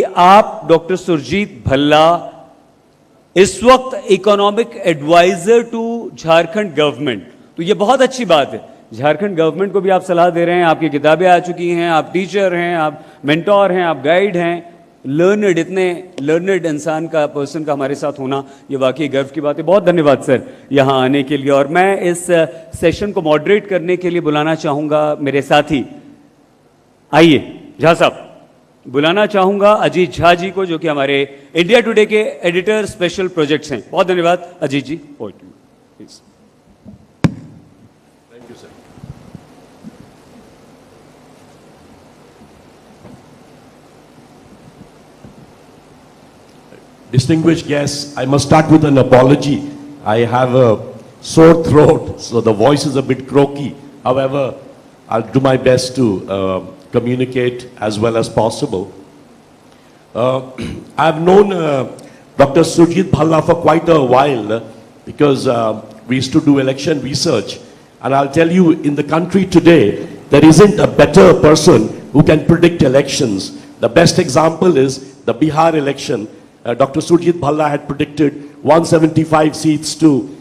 आप डॉक्टर सुरजीत भल्ला इस वक्त economic adviser to Jharkhand government, तो ये बहुत अच्छी बात है। झारखंड गवर्नमेंट को भी आप सलाह दे रहे हैं, आपकी किताबें आ चुकी हैं, आप टीचर हैं, आप मेंटोर हैं, आप गाइड हैं, लर्नड, इतने लर्नड इंसान का, पर्सन का हमारे साथ होना ये वाकई गर्व की बात है। बहुत धन्यवाद सर यहाँ आने के लिए। और मैं इस सेशन को मॉडरेट करने के लिए बुलाना चाहूँगा मेरे साथी, आइए झा साहब, बुलाना चाहूँगा अजीत झा जी को, जो कि हमारे इंडिया टुडे के एडिटर स्पेशल प्रोजेक्ट्स हैं। बहुत धन्यवाद अजीत जी, please. Distinguished guests, I must start with an apology. I have a sore throat, so the voice is a bit croaky. However, I'll do my best to communicate as well as possible. I've known Dr. Surjit Bhalla for quite a while because we used to do election research. And I'll tell you, in the country today, there isn't a better person who can predict elections. The best example is the Bihar election. Dr. Surjit Bhalla had predicted 175 seats to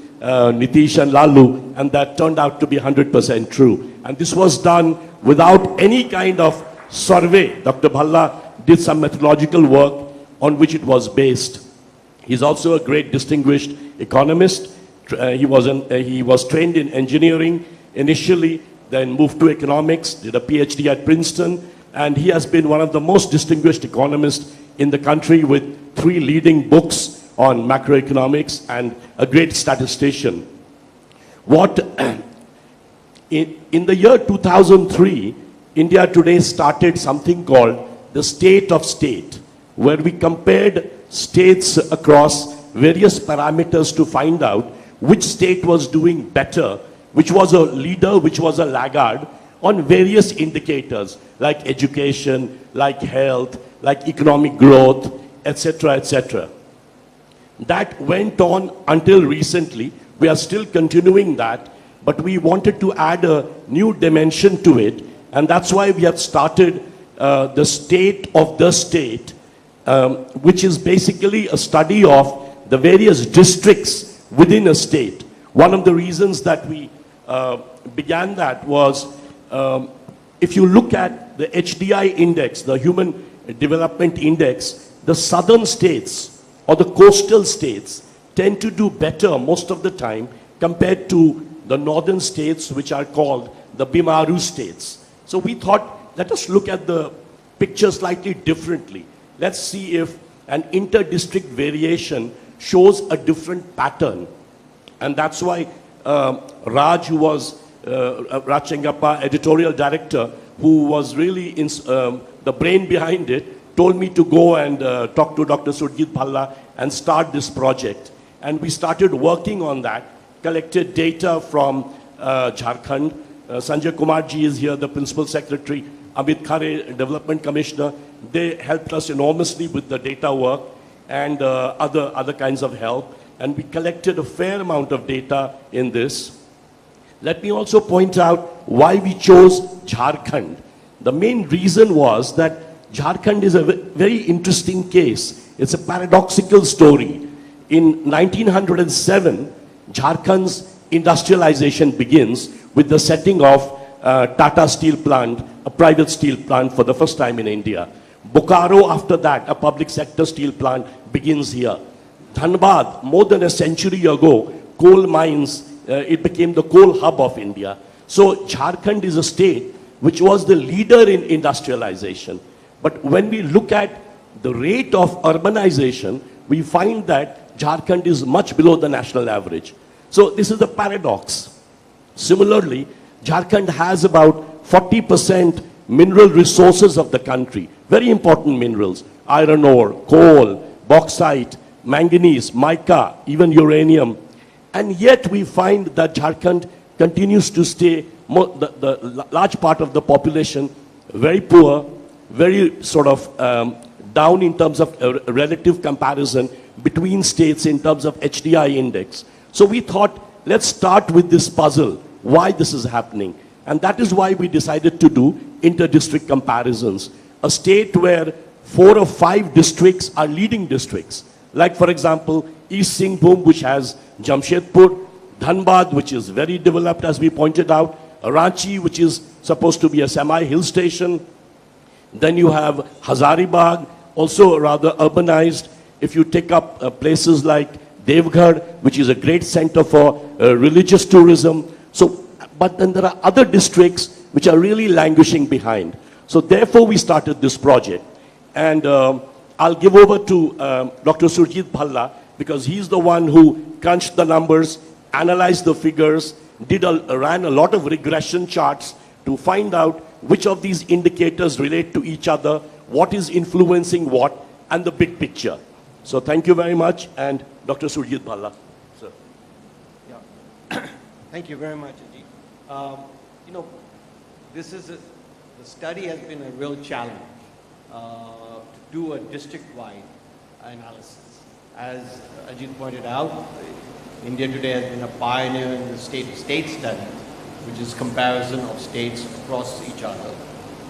Nitish and Lalu, and that turned out to be 100% true. And this was done without any kind of survey. Dr. Bhalla did some methodological work on which it was based. He's also a great distinguished economist. He was trained in engineering initially, then moved to economics, did a PhD at Princeton, and he has been one of the most distinguished economists in the country with 3 leading books on macroeconomics and a great statistician. In the year 2003, India Today started something called the State of State, where we compared states across various parameters to find out which state was doing better, which was a leader, which was a laggard, on various indicators like education, like health, like economic growth, etc., etc. That went on until recently. We are still continuing that, but we wanted to add a new dimension to it, and that's why we have started the State of the State, which is basically a study of the various districts within a state. One of the reasons that we began that was, if you look at the HDI index, the Human Development Index, the southern states or the coastal states tend to do better most of the time compared to the northern states, which are called the Bimaru states. So we thought, let us look at the picture slightly differently. Let's see if an inter-district variation shows a different pattern. And that's why Raj, who was Raj Chengappa, editorial director, who was really the brain behind it, told me to go and talk to Dr. Surjit Bhalla and start this project. And we started working on that, collected data from Jharkhand. Sanjay Kumar ji is here, the principal secretary, Amit Khare, development commissioner. They helped us enormously with the data work and other kinds of help. And we collected a fair amount of data in this. Let me also point out why we chose Jharkhand. The main reason was that Jharkhand is a very interesting case. It's a paradoxical story. In 1907, Jharkhand's industrialization begins with the setting of Tata Steel Plant, a private steel plant for the first time in India. Bokaro, after that, a public sector steel plant begins here. Dhanbad, more than a century ago, coal mines, it became the coal hub of India. So Jharkhand is a state which was the leader in industrialization. But when we look at the rate of urbanization, we find that Jharkhand is much below the national average. So this is the paradox. Similarly, Jharkhand has about 40% mineral resources of the country. Very important minerals: iron ore, coal, bauxite, manganese, mica, even uranium. And yet we find that Jharkhand continues to stay, the large part of the population, very poor, very sort of down in terms of relative comparison between states in terms of HDI index. So we thought, let's start with this puzzle, why this is happening. And that is why we decided to do inter-district comparisons. A state where 4 or 5 districts are leading districts. Like for example, East Singhbhum, which has Jamshedpur, Dhanbad, which is very developed as we pointed out, Ranchi, which is supposed to be a semi-hill station. Then you have Hazaribagh, also rather urbanized. If you take up places like Devghar, which is a great center for religious tourism. So, but then there are other districts which are really languishing behind. So therefore we started this project. And I'll give over to Dr. Surjit Bhalla, because he's the one who crunched the numbers, analyzed the figures, ran a lot of regression charts to find out which of these indicators relate to each other, what is influencing what, and the big picture. So thank you very much, and Dr. Surjit Bhalla. Sir. Yeah. Thank you very much, Ajit. You know, the study has been a real challenge to do a district-wide analysis. As Ajit pointed out, India today has been a pioneer in the state-to-state study, which is comparison of states across each other.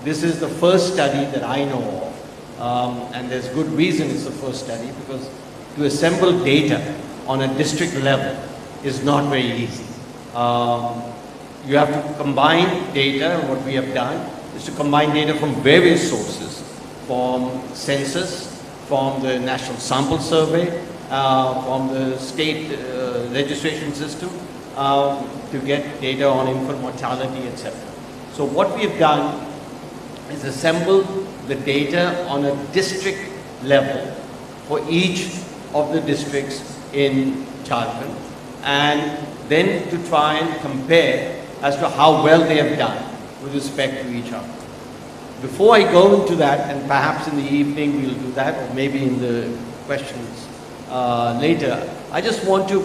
This is the first study that I know of, and there's good reason it's the first study, because to assemble data on a district level is not very easy. You have to combine data, and what we have done is to combine data from various sources, from census, from the National Sample Survey, from the state registration system, to get data on infant mortality, etc. So what we have done is assemble the data on a district level for each of the districts in Jharkhand, and then to try and compare as to how well they have done with respect to each other. Before I go into that, and perhaps in the evening we'll do that, or maybe in the questions later, I just want to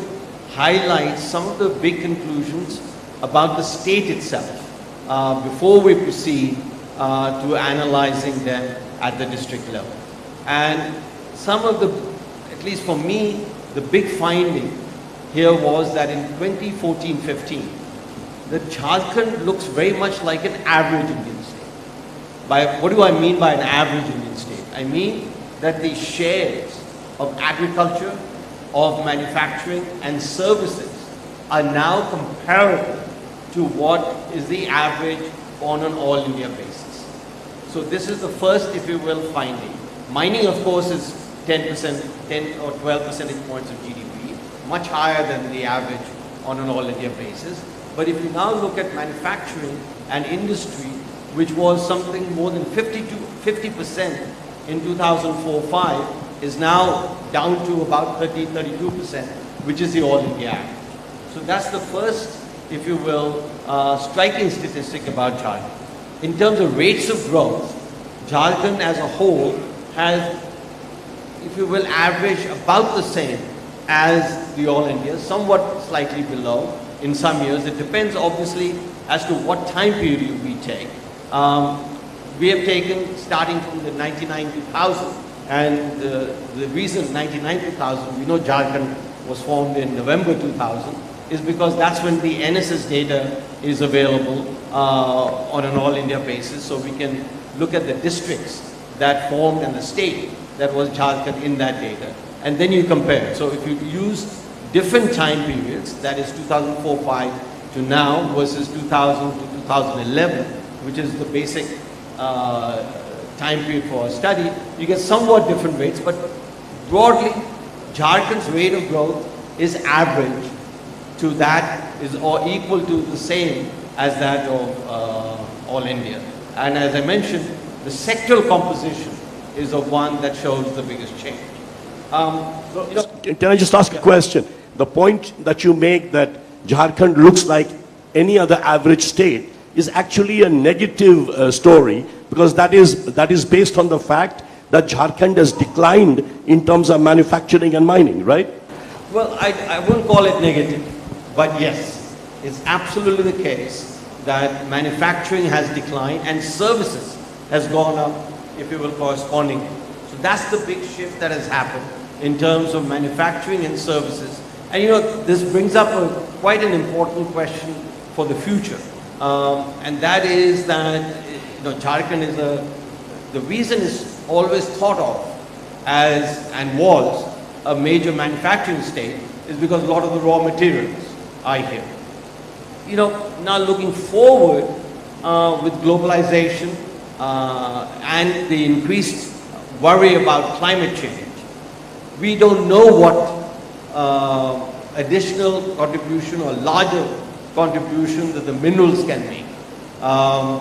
highlight some of the big conclusions about the state itself before we proceed to analyzing them at the district level. And some of the, at least for me, the big finding here was that in 2014-15, the Jharkhand looks very much like an average Indian state. What do I mean by an average Indian state? I mean that the shares of agriculture, of manufacturing and services are now comparable to what is the average on an all India basis. So this is the first, if you will, finding. Mining, of course, is 10%, 10 or 12 percentage points of GDP, much higher than the average on an all India basis. But if you now look at manufacturing and industry, which was something more than 50% in 2004-05, is now down to about 32%, which is the all India average. So that's the first, if you will, striking statistic about Jharkhand. In terms of rates of growth, Jharkhand as a whole has, if you will, average about the same as the all India, somewhat slightly below in some years. It depends obviously as to what time period we take. We have taken starting from the 99-2000, and the reason 99-2000, we know Jharkhand was formed in November 2000, is because that's when the NSS data is available on an all India basis, so we can look at the districts that formed and the state that was Jharkhand in that data, and then you compare. So if you use different time periods, that is 2004-05 to now versus 2000 to 2011, which is the basic time period for a study, you get somewhat different rates, but broadly, Jharkhand's rate of growth is average to that, is or equal to the same as that of all India. And as I mentioned, the sectoral composition is the one that shows the biggest change. Can I just ask a question? The point that you make that Jharkhand looks like any other average state is actually a negative story, because that is based on the fact that Jharkhand has declined in terms of manufacturing and mining, right? Well, I wouldn't call it negative, but yes, it's absolutely the case that manufacturing has declined and services has gone up, if you will, correspondingly. So that's the big shift that has happened in terms of manufacturing and services. And you know, this brings up quite an important question for the future. And that is that, you know, Jharkhand is the reason is always thought of as, and was, a major manufacturing state is because a lot of the raw materials are here. You know, now looking forward with globalization and the increased worry about climate change, we don't know what additional contribution or larger contribution that the minerals can make.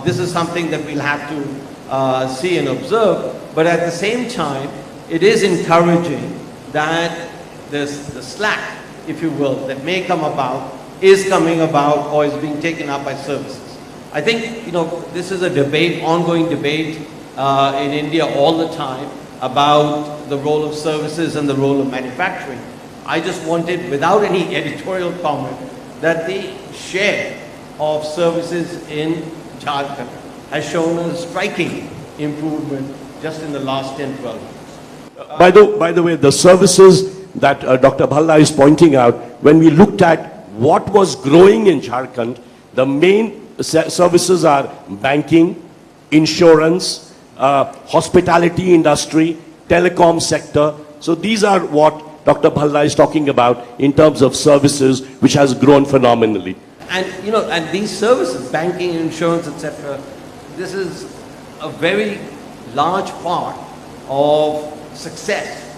This is something that we'll have to see and observe, but at the same time, it is encouraging that the slack, if you will, that may come about is coming about or is being taken up by services. I think, you know, this is a debate, ongoing debate in India all the time about the role of services and the role of manufacturing. I just wanted, without any editorial comment, that the share of services in Jharkhand has shown a striking improvement just in the last 10, 12 years. By the way, the services that Dr. Bhalla is pointing out, when we looked at what was growing in Jharkhand, the main services are banking, insurance, hospitality industry, telecom sector. So these are what Dr. Bhalla is talking about in terms of services, which has grown phenomenally. And, you know, and these services, banking, insurance, etc., this is a very large part of success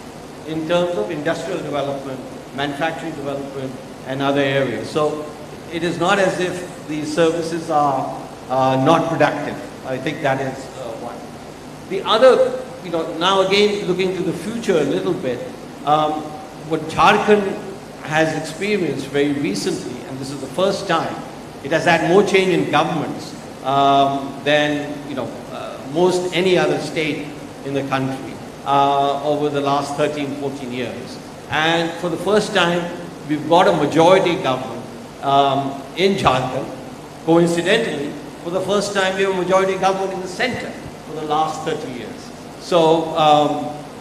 in terms of industrial development, manufacturing development, and other areas. So it is not as if these services are not productive. I think that is one. The other, you know, now again looking to the future a little bit, what Jharkhand has experienced very recently, and this is the first time, it has had more change in governments than, you know, most any other state in the country over the last 13, 14 years. And for the first time, we've got a majority government in Jharkhand. Coincidentally, for the first time, we have a majority government in the center for the last 30 years. So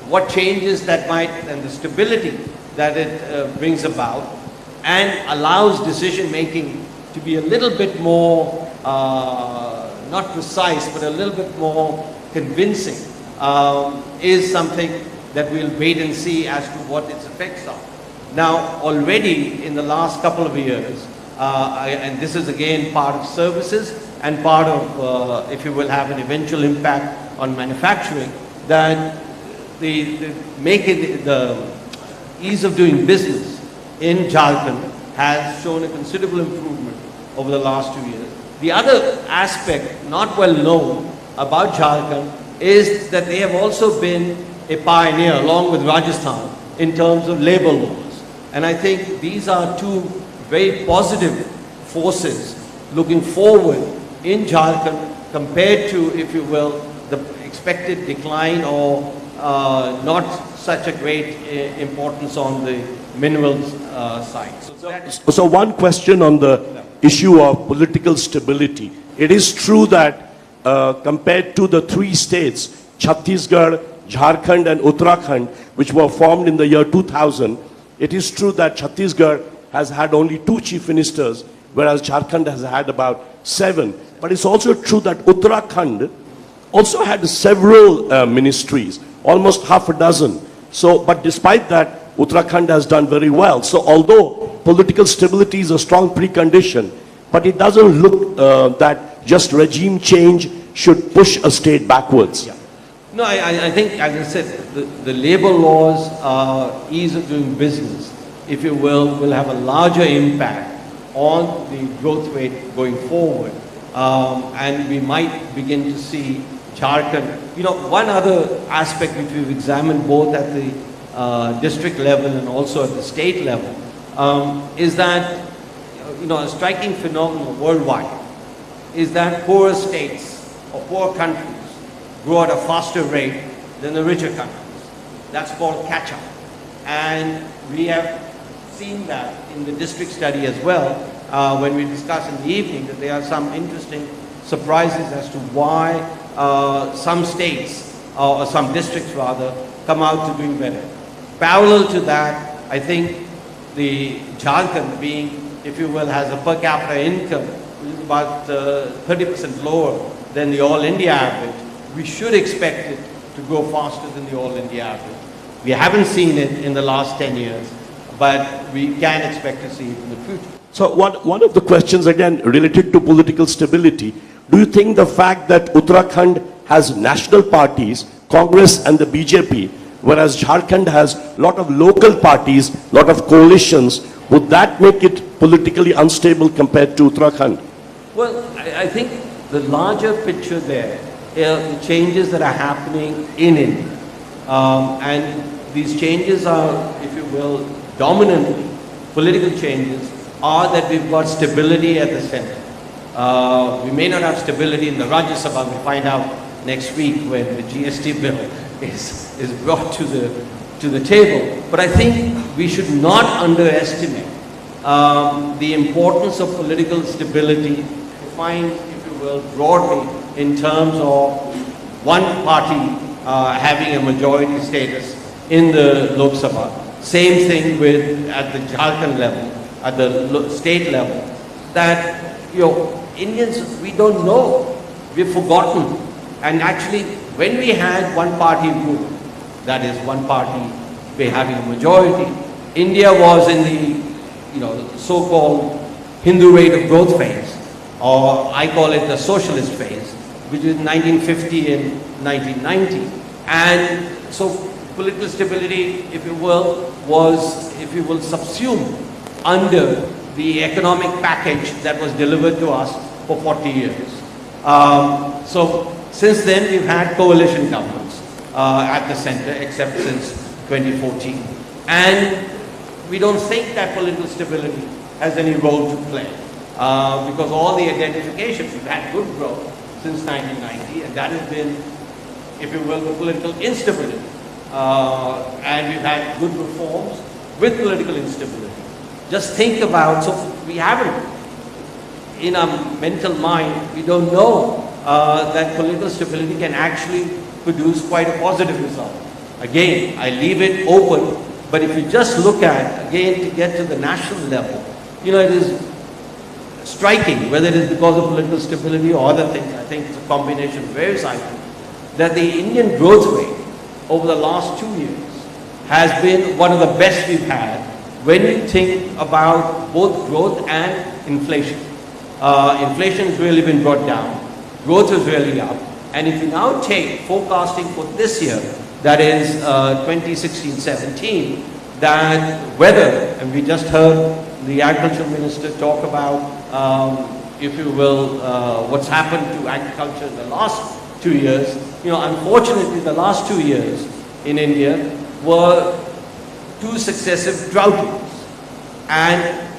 what changes that might, and the stability that it brings about, and allows decision making to be a little bit more, not precise, but a little bit more convincing, is something that we'll wait and see as to what its effects are. Now, already in the last couple of years, and this is again part of services and part of, if you will, have an eventual impact on manufacturing, that the ease of doing business in Jharkhand has shown a considerable improvement over the last 2 years. The other aspect, not well known about Jharkhand, is that they have also been a pioneer, along with Rajasthan, in terms of labor laws. And I think these are two very positive forces looking forward in Jharkhand compared to, if you will, the expected decline or not such a great importance on the minerals side. So one question on the issue of political stability. It is true that compared to the three states, Chhattisgarh, Jharkhand and Uttarakhand, which were formed in the year 2000, it is true that Chhattisgarh has had only 2 chief ministers, whereas Jharkhand has had about 7. But it's also true that Uttarakhand also had several ministries, almost half a dozen. So, but despite that, Uttarakhand has done very well. So although political stability is a strong precondition, but it doesn't look that just regime change should push a state backwards. Yeah. No, I think, as I said, the labor laws, ease of doing business, if you will have a larger impact on the growth rate going forward. And we might begin to see Jharkhand. You know, one other aspect which we've examined both at the district level and also at the state level is that, you know, a striking phenomenon worldwide is that poorer states or poor countries grow at a faster rate than the richer countries. That's called catch-up. And we have seen that in the district study as well, when we discussed in the evening that there are some interesting surprises as to why some states, or some districts rather, come out to doing better. Parallel to that, I think the Jharkhand being, if you will, has a per capita income which is about 30% lower than the all India average. We should expect it to grow faster than the all India average. We haven't seen it in the last 10 years, but we can expect to see it in the future. So one of the questions again related to political stability, do you think the fact that Uttarakhand has national parties, Congress and the BJP, whereas Jharkhand has a lot of local parties, lot of coalitions, would that make it politically unstable compared to Uttarakhand? Well, I think the larger picture there are the changes that are happening in India. And these changes are, if you will, dominantly political changes, are that we've got stability at the center. We may not have stability in the Rajya Sabha. We'll find out next week when the GST bill is brought to the table. But I think we should not underestimate the importance of political stability, defined, if you will, broadly in terms of one party having a majority status in the Lok Sabha. Same thing with at the Jharkhand level, at the state level, that, you know, Indians, we don't know, we've forgotten. And actually, when we had one party rule, that is one party having a majority, India was in the, you know, so-called Hindu rate of growth phase, or I call it the socialist phase, which is 1950 and 1990. And so political stability, if you will, was, if you will, subsumed under the economic package that was delivered to us for 40 years. So since then, we've had coalition governments at the center, except since 2014. And we don't think that political stability has any role to play, because all the identifications, we've had good growth since 1990, and that has been, if you will, the political instability. And we've had good reforms with political instability. Just think about, so we haven't, in our mental mind, we don't know that political stability can actually produce quite a positive result. Again, I leave it open, but if you just look at, again, to get to the national level, you know, it is striking, whether it is because of political stability or other things, I think it's a combination of various items, that the Indian growth rate over the last 2 years has been one of the best we've had when you think about both growth and inflation. Inflation has really been brought down, growth is really up, and if you now take forecasting for this year, that is 2016-17, that weather, and we just heard the agriculture minister talk about, if you will, what's happened to agriculture in the last 2 years. You know, unfortunately, the last 2 years in India were 2 successive drought years. And,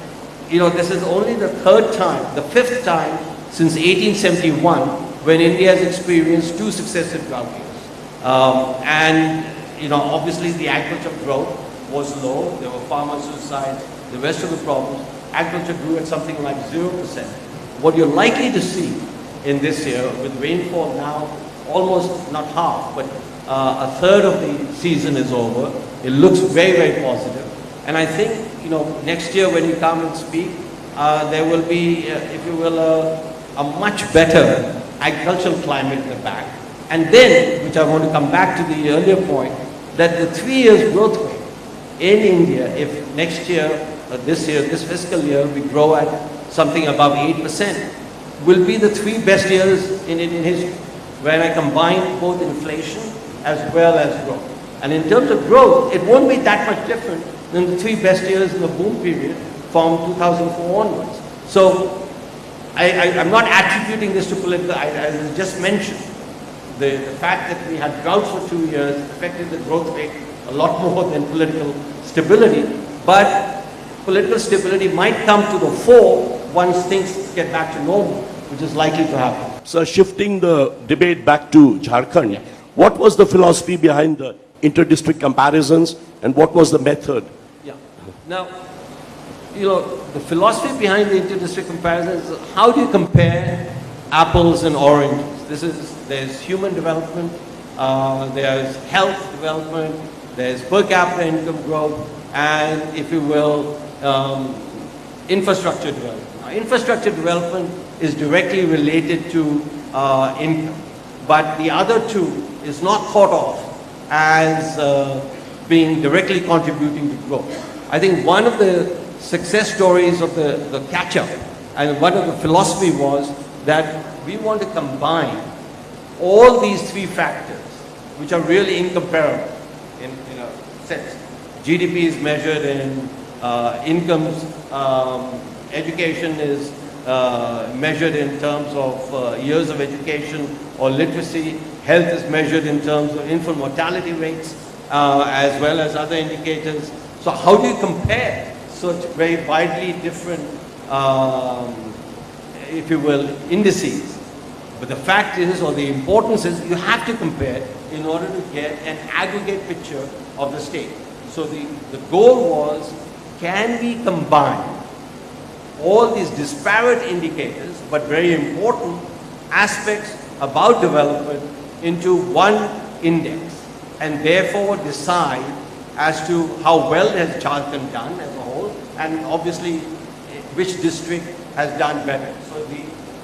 you know, this is only the 5th time since 1871 when India has experienced 2 successive drought years. And, you know, obviously the agriculture growth was low. There were farmer suicides, the rest of the problems. Agriculture grew at something like 0%. What you're likely to see in this year, with rainfall now almost not half, but a third of the season is over. It looks very, very positive. And I think, you know, next year when you come and speak, there will be, if you will, a much better agricultural climate in the back. And then, which I want to come back to the earlier point, that the 3 years growth rate in India, if next year, this fiscal year, we grow at something above 8%, will be the 3 best years in Indian history, where I combine both inflation as well as growth. And in terms of growth, it won't be that much different than the 3 best years in the boom period from 2004 onwards. So I'm not attributing this to political, I just mentioned the fact that we had droughts for 2 years affected the growth rate a lot more than political stability. But political stability might come to the fore once things get back to normal, which is likely to happen. So shifting the debate back to Jharkhand, what was the philosophy behind the inter-district comparisons and what was the method? Yeah. Now, you know, the philosophy behind the inter-district comparisons is how do you compare apples and oranges? There's human development, there's health development, there's per capita income growth, and if you will, infrastructure development. Now, infrastructure development is directly related to income, but the other two is not thought of as being directly contributing to growth. I think one of the success stories of the catch-up and one of the philosophy was that we want to combine all these three factors, which are really incomparable in a sense. GDP is measured in incomes, education is measured in terms of years of education or literacy, health is measured in terms of infant mortality rates, as well as other indicators. So how do you compare such very widely different, if you will, indices? But the fact is, or the importance is, you have to compare in order to get an aggregate picture of the state. So the goal was, can we combine all these disparate indicators, but very important aspects about development into one index, and therefore decide as to how well has Jharkhand done as a whole, and obviously which district has done better. So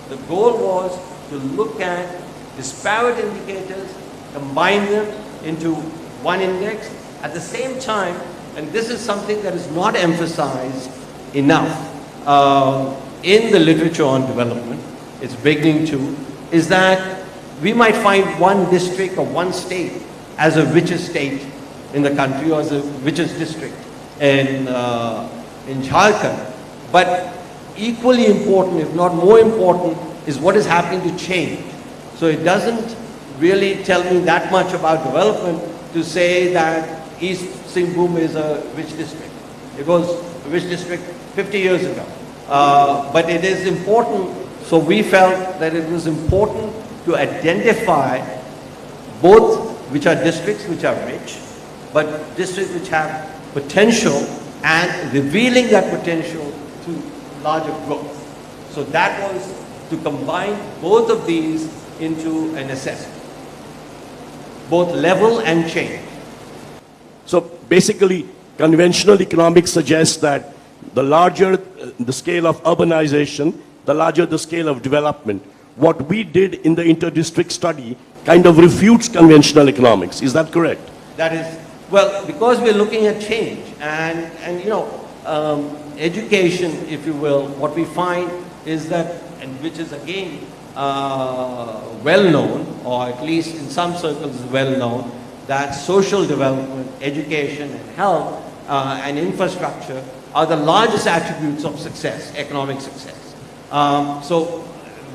the goal was to look at disparate indicators, combine them into one index. At the same time, and this is something that is not emphasized enough in the literature on development, it's beginning to, is that we might find one district or one state as the richest state in the country or as the richest district in Jharkhand. But equally important, if not more important, is what is happening to change. So it doesn't really tell me that much about development to say that East Singhbhum is a rich district. It was a rich district 50 years ago. But it is important, so we felt that it was important to identify both which are districts which are rich, but districts which have potential and revealing that potential to larger growth. So that was to combine both of these into an assessment, both level and change. So basically, conventional economics suggests that the larger the scale of urbanization, the larger the scale of development. What we did in the inter-district study kind of refutes conventional economics. Is that correct? That is, well, because we're looking at change and you know, education, if you will, what we find is that, and which is again well known, or at least in some circles is well known, that social development, education and health and infrastructure are the largest attributes of success, economic success. So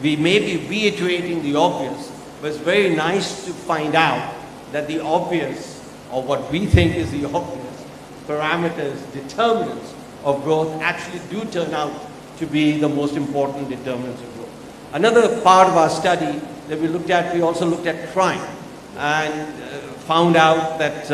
we may be reiterating the obvious, but it's very nice to find out that the obvious, or what we think is the obvious, parameters, determinants of growth actually do turn out to be the most important determinants of growth. Another part of our study that we looked at, we also looked at crime and found out that,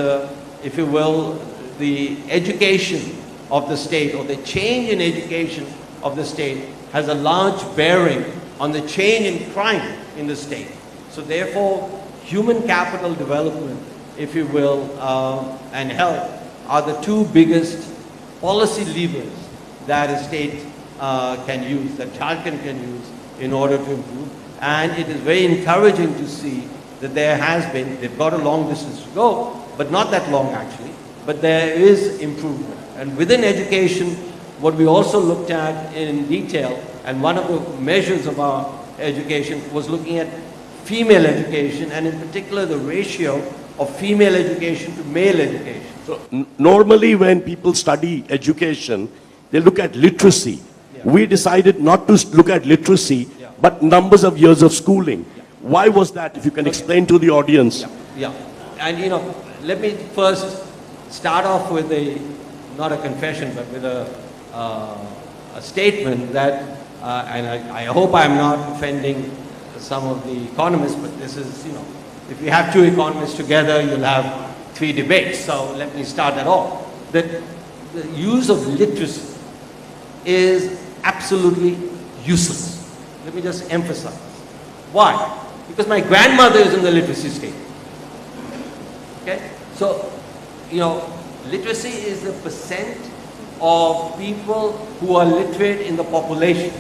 if you will, the education of the state or the change in education of the state has a large bearing on the change in crime in the state. So therefore, human capital development, if you will, and health are the two biggest policy levers that a state can use, that Jharkhand can use in order to improve. And it is very encouraging to see that there has been, they've got a long distance to go, but not that long actually, but there is improvement. And within education, what we also looked at in detail, and one of the measures of our education was looking at female education, and in particular the ratio of female education to male education. So normally when people study education, they look at literacy. Yeah. We decided not to look at literacy, yeah, but numbers of years of schooling. Yeah. Why was that, if you can explain to the audience? Yeah, and you know, let me first start off with not a confession, but with a statement that, and I hope I'm not offending some of the economists, but this is, you know, if you have two economists together, you'll have three debates. So let me start that off. That the use of literacy is absolutely useless. Let me just emphasize. Why? Because my grandmother is in the literacy state. Okay? So, you know, literacy is the percent of people who are literate in the population.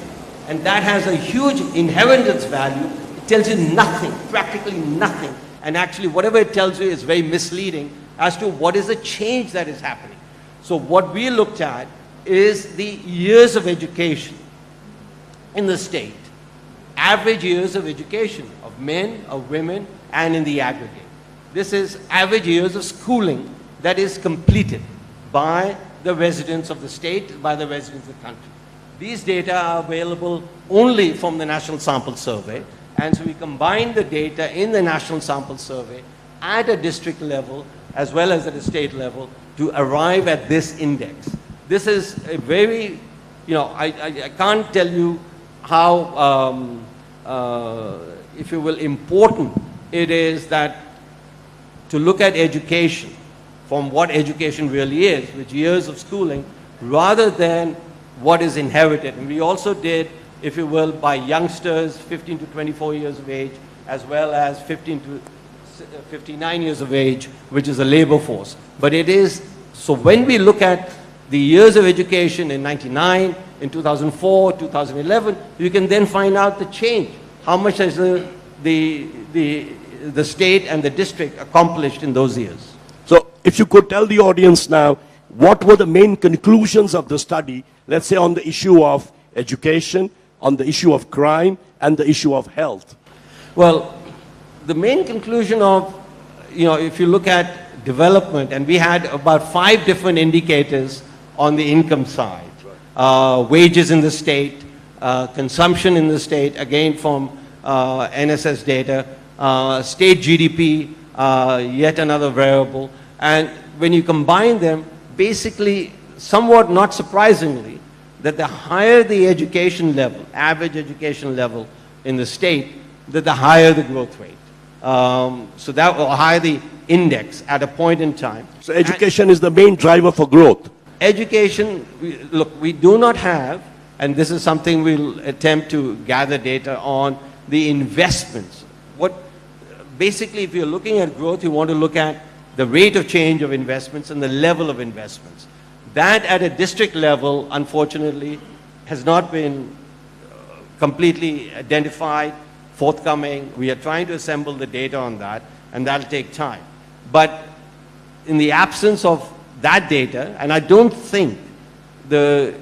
And that has a huge inheritance value. It tells you nothing, practically nothing. And actually, whatever it tells you is very misleading as to what is the change that is happening. So what we looked at is the years of education in the state, average years of education of men, of women, and in the aggregate. This is average years of schooling that is completed by the residents of the state, by the residents of the country. These data are available only from the National Sample Survey, and so we combine the data in the National Sample Survey at a district level as well as at a state level to arrive at this index. This is a very, I can't tell you how, if you will, important it is that to look at education from what education really is, which years of schooling, rather than what is inherited. And we also did, if you will, by youngsters 15 to 24 years of age, as well as 15 to 59 years of age, which is a labor force. But it is, so when we look at the years of education in 99, in 2004, 2011, you can then find out the change. How much has the state and the district accomplished in those years? So if you could tell the audience now, what were the main conclusions of the study, let's say on the issue of education, on the issue of crime, and the issue of health? Well, the main conclusion of, if you look at development, and we had about 5 different indicators on the income side. Wages in the state, consumption in the state, again from NSS data, state GDP, yet another variable. And when you combine them, basically, somewhat not surprisingly, that the higher the education level, average education level in the state, that the higher the growth rate. So that will higher the index at a point in time. So education is the main driver for growth. Education, look, we do not have, and this is something we'll attempt to gather data on, the investments. Basically, if you're looking at growth, you want to look at the rate of change of investments and the level of investments. That at a district level, unfortunately, has not been completely identified, forthcoming. We are trying to assemble the data on that, and that'll take time. But in the absence of that data, and I don't think the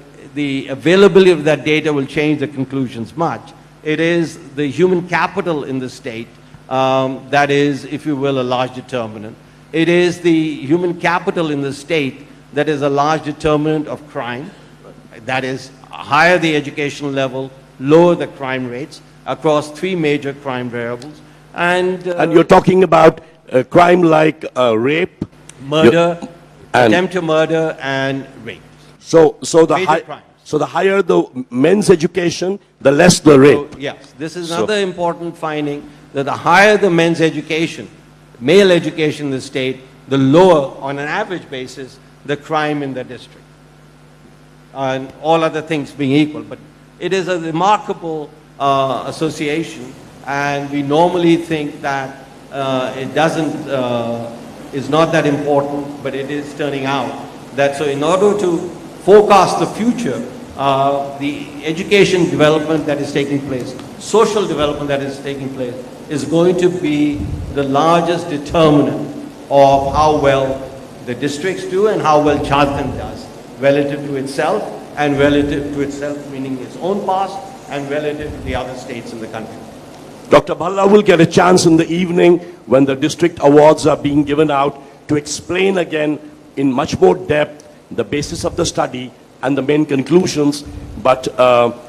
availability of that data will change the conclusions much. It is the human capital in the state that is, if you will, a large determinant. It is the human capital in the state that is a large determinant of crime. That is, higher the education level, lower the crime rates across 3 major crime variables. And you're talking about crime like rape, murder, attempt to murder, and rape. So the higher the men's education, the less the rape. So, yes, this is another important finding, that the higher the men's education, male education in the state, the lower, on an average basis, the crime in the district. And all other things being equal. But it is a remarkable association, and we normally think that it doesn't, is not that important, but it is turning out that, so in order to forecast the future, the education development that is taking place, social development that is taking place, is going to be the largest determinant of how well the districts do and how well Jharkhand does relative to itself, and relative to itself meaning its own past, and relative to the other states in the country. Dr. Bhalla will get a chance in the evening when the district awards are being given out to explain again in much more depth the basis of the study and the main conclusions. But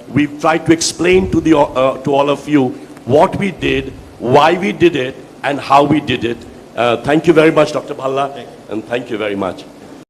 we've tried to explain to all of you what we did, why we did it, and how we did it. Thank you very much, Dr. Bhalla, and thank you very much.